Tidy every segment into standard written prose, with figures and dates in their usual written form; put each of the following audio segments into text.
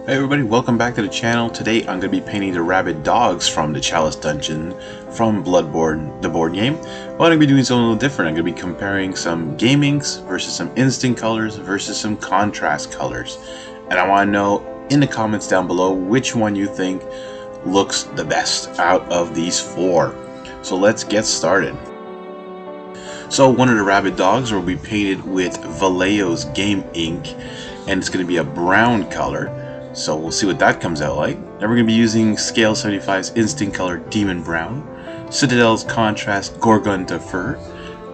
Hey everybody, welcome back to the channel. Today I'm going to be painting the Rabid dogs from the Chalice Dungeon from Bloodborne, the board game. But I'm going to be doing something a little different. I'm going to be comparing some game inks versus some instant colors versus some contrast colors. And I want to know in the comments down below which one you think looks the best out of these four. So let's get started. So one of the Rabid dogs will be painted with Vallejo's Game Ink, and it's going to be a brown color. So we'll see what that comes out like. Then we're going to be using Scale 75's Instant Color Demon Brown, Citadel's Contrast Gorgrunta Fur,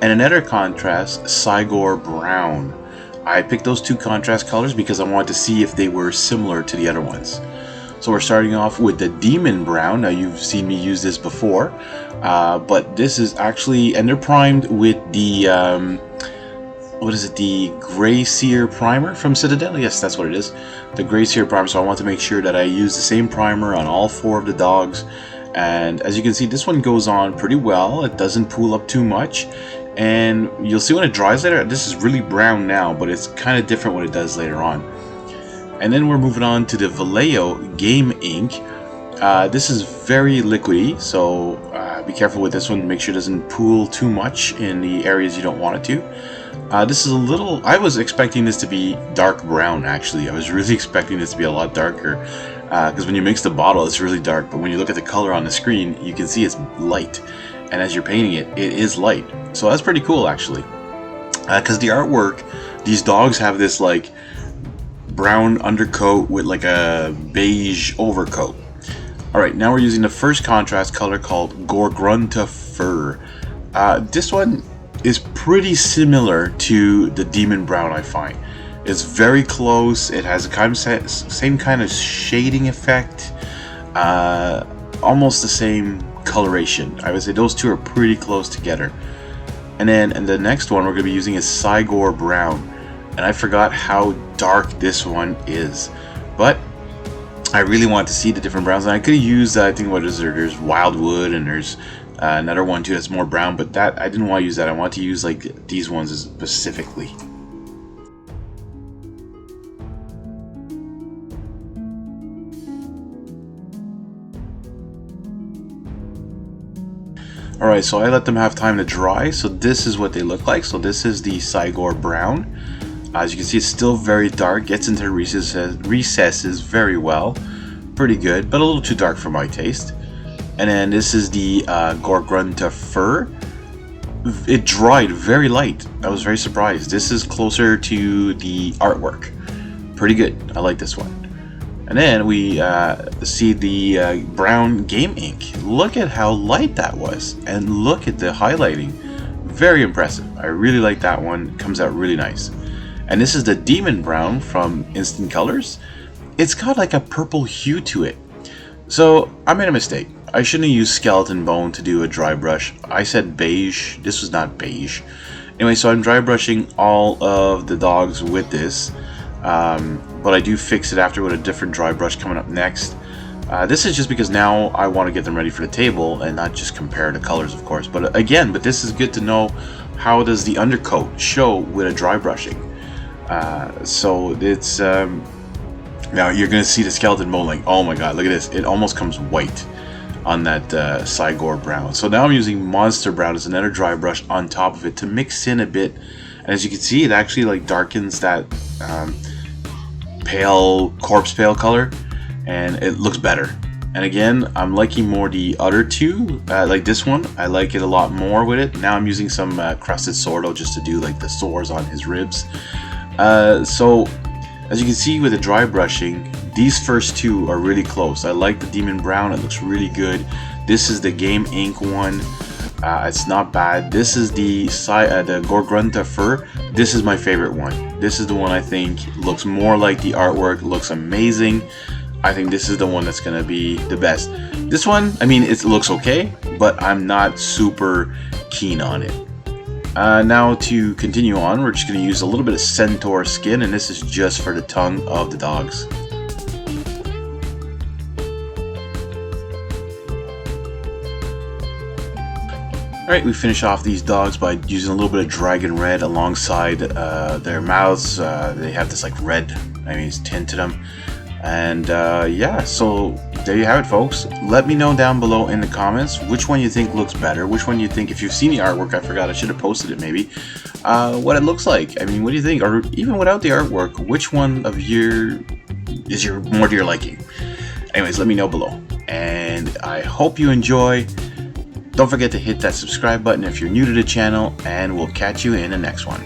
and another contrast Cygor Brown. I picked those two contrast colors because I wanted to see if they were similar to the other ones. So we're starting off with the Demon Brown. Now you've seen me use this before, but this is actually, and they're primed with the what is it, the Grey Seer primer from Citadel? Yes, that's what it is, the Grey Seer primer. So I want to make sure that I use the same primer on all four of the dogs, and as you can see, this one goes on pretty well. It doesn't pool up too much, and you'll see when it dries later, this is really brown now, but it's kind of different when it does later on. And then we're moving on to the Vallejo Game Ink. This is very liquidy, so be careful with this one. Make sure it doesn't pool too much in the areas you don't want it to. This is a little, I was expecting this to be dark brown actually. I was really expecting this to be a lot darker, because when you mix the bottle it's really dark, but when you look at the color on the screen you can see it's light, and as you're painting it, it is light. So that's pretty cool actually, because the artwork, these dogs have this like brown undercoat with like a beige overcoat. Alright, now we're using the first contrast color called Gorgrunta Fur. This one is pretty similar to the Demon Brown, I find. It's very close. It has a kind of same kind of shading effect, almost the same coloration. I would say those two are pretty close together. And then the next one we're going to be using is Cygor Brown, and I forgot how dark this one is, but I really want to see the different browns, and I could have used, I think, what is there? There's Wildwood, and there's another one too that's more brown, but that I didn't want to use that. I want to use like these ones specifically. Alright, so I let them have time to dry, so this is what they look like. So this is the Cygor Brown. As you can see, it's still very dark, gets into the recesses very well. Pretty good, but a little too dark for my taste. And then this is the Gorgrunta Fur. It dried very light. I was very surprised. This is closer to the artwork. Pretty good. I like this one. And then we see the brown Game Ink. Look at how light that was, and look at the highlighting. Very impressive. I really like that one. It comes out really nice. And this is the Demon Brown from Instant Colors. It's got like a purple hue to it. So I made a mistake. I shouldn't have used skeleton bone to do a dry brush. I said beige. This was not beige. Anyway, so I'm dry brushing all of the dogs with this, but I do fix it after with a different dry brush coming up next. This is just because now I want to get them ready for the table and not just compare the colors, of course. But again, this is good to know, how does the undercoat show with a dry brushing. So it's now you're gonna see the skeleton bone, like, oh my god, look at this, it almost comes white on that Cygor Brown. So now I'm using Monster Brown as another dry brush on top of it to mix in a bit, and as you can see, it actually like darkens that pale, corpse pale color, and it looks better. And again, I'm liking more the other two, like this one, I like it a lot more with it. Now I'm using some Crusted Sordo just to do like the sores on his ribs. So as you can see with the dry brushing, these first two are really close. I like the Demon Brown, it looks really good. This is the Game Ink one, it's not bad. This is the Gorgrunta Fur. This is my favorite one. This is the one I think looks more like the artwork, looks amazing. I think this is the one that's gonna be the best. This one, I mean, it looks okay, but I'm not super keen on it. Now to continue on, we're just going to use a little bit of centaur skin, and this is just for the tongue of the dogs. Alright, we finish off these dogs by using a little bit of dragon red alongside their mouths. They have this like red, tint to them. And yeah, so there you have it, folks. Let me know down below in the comments which one you think looks better, which one you think, if you've seen the artwork, I forgot, I should have posted it maybe, what it looks like. I mean, what do you think? Or even without the artwork, which one of is more to your liking? Anyways, let me know below. And I hope you enjoy. Don't forget to hit that subscribe button if you're new to the channel, and we'll catch you in the next one.